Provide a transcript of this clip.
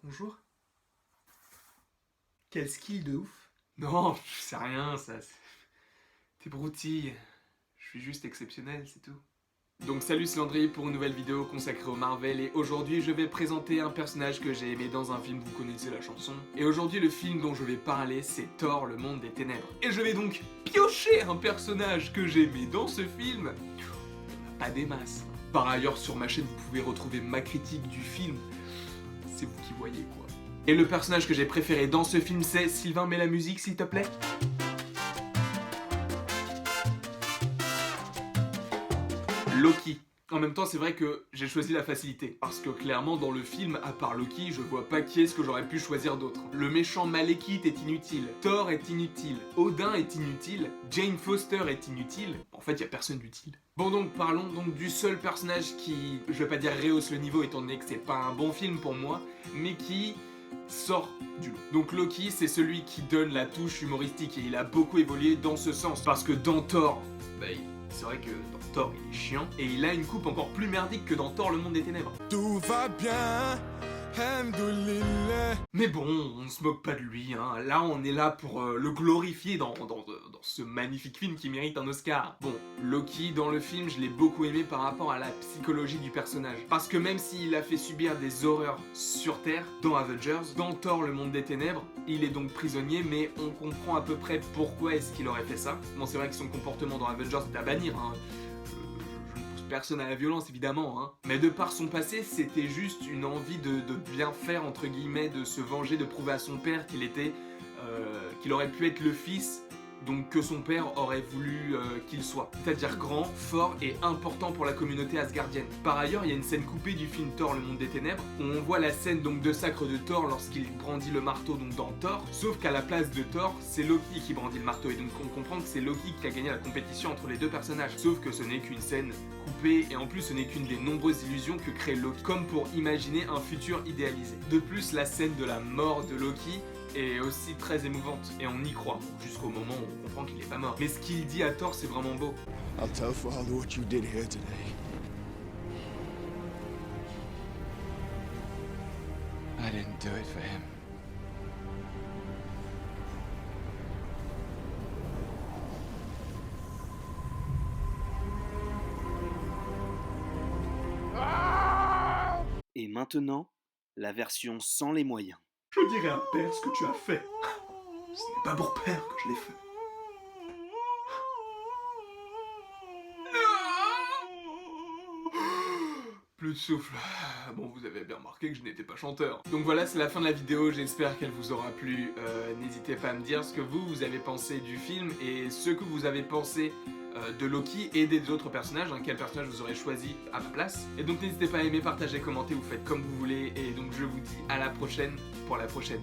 Bonjour. Quel skill de ouf. Non, c'est rien, ça. T'es broutille. Je suis juste exceptionnel, c'est tout. Donc salut, c'est Landry pour une nouvelle vidéo consacrée au Marvel et aujourd'hui je vais présenter un personnage que j'ai aimé dans un film, vous connaissez la chanson. Et aujourd'hui le film dont je vais parler c'est Thor, le monde des ténèbres. Et je vais donc piocher un personnage que j'ai aimé dans ce film. Pas des masses. Par ailleurs sur ma chaîne vous pouvez retrouver ma critique du film. C'est vous qui voyez quoi. Et le personnage que j'ai préféré dans ce film c'est... Sylvain, mets la musique s'il te plaît. Loki. En même temps, c'est vrai que j'ai choisi la facilité. Parce que clairement, dans le film, à part Loki, je vois pas qui est-ce que j'aurais pu choisir d'autre. Le méchant Malekith est inutile, Thor est inutile, Odin est inutile, Jane Foster est inutile. En fait, y a personne d'utile. Bon donc, parlons donc du seul personnage qui, je vais pas dire rehausse le niveau étant donné que c'est pas un bon film pour moi, mais qui sort du lot. Donc Loki, c'est celui qui donne la touche humoristique et il a beaucoup évolué dans ce sens. Parce que dans Thor, c'est vrai que dans Thor il est chiant et il a une coupe encore plus merdique que dans Thor le monde des ténèbres. Tout va bien, Hamdoulillah. Mais bon, on ne se moque pas de lui, hein. Là on est là pour le glorifier dans ce magnifique film qui mérite un Oscar. Bon, Loki dans le film je l'ai beaucoup aimé par rapport à la psychologie du personnage. Parce que même s'il a fait subir des horreurs sur Terre, dans Avengers, dans Thor le monde des ténèbres, il est donc prisonnier mais on comprend à peu près pourquoi est-ce qu'il aurait fait ça. Bon c'est vrai que son comportement dans Avengers est à bannir, hein. Je ne pousse personne à la violence évidemment, hein. Mais de par son passé, c'était juste une envie de bien faire, entre guillemets, de se venger, de prouver à son père qu'il était... qu'il aurait pu être le fils donc que son père aurait voulu qu'il soit. C'est-à-dire grand, fort et important pour la communauté asgardienne. Par ailleurs, il y a une scène coupée du film Thor, le monde des ténèbres, où on voit la scène donc de sacre de Thor lorsqu'il brandit le marteau donc dans Thor, sauf qu'à la place de Thor, c'est Loki qui brandit le marteau, et donc on comprend que c'est Loki qui a gagné la compétition entre les deux personnages. Sauf que ce n'est qu'une scène coupée, et en plus ce n'est qu'une des nombreuses illusions que crée Loki, comme pour imaginer un futur idéalisé. De plus, la scène de la mort de Loki est aussi très émouvante, et on y croit, jusqu'au moment où on comprend qu'il est pas mort. Mais ce qu'il dit à Thor, c'est vraiment beau. I'll tell Father what you did here today. I didn't do it for him. Et maintenant, la version sans les moyens. Je dirais à père ce que tu as fait. Ce n'est pas pour père que je l'ai fait. Plus de souffle. Bon, vous avez bien remarqué que je n'étais pas chanteur. Donc voilà, c'est la fin de la vidéo, j'espère qu'elle vous aura plu. N'hésitez pas à me dire ce que vous avez pensé du film et ce que vous avez pensé de Loki et des autres personnages, hein, quel personnage vous aurez choisi à ma place. Et donc n'hésitez pas à aimer, partager, commenter, vous faites comme vous voulez. Et donc je vous dis à la prochaine pour la prochaine.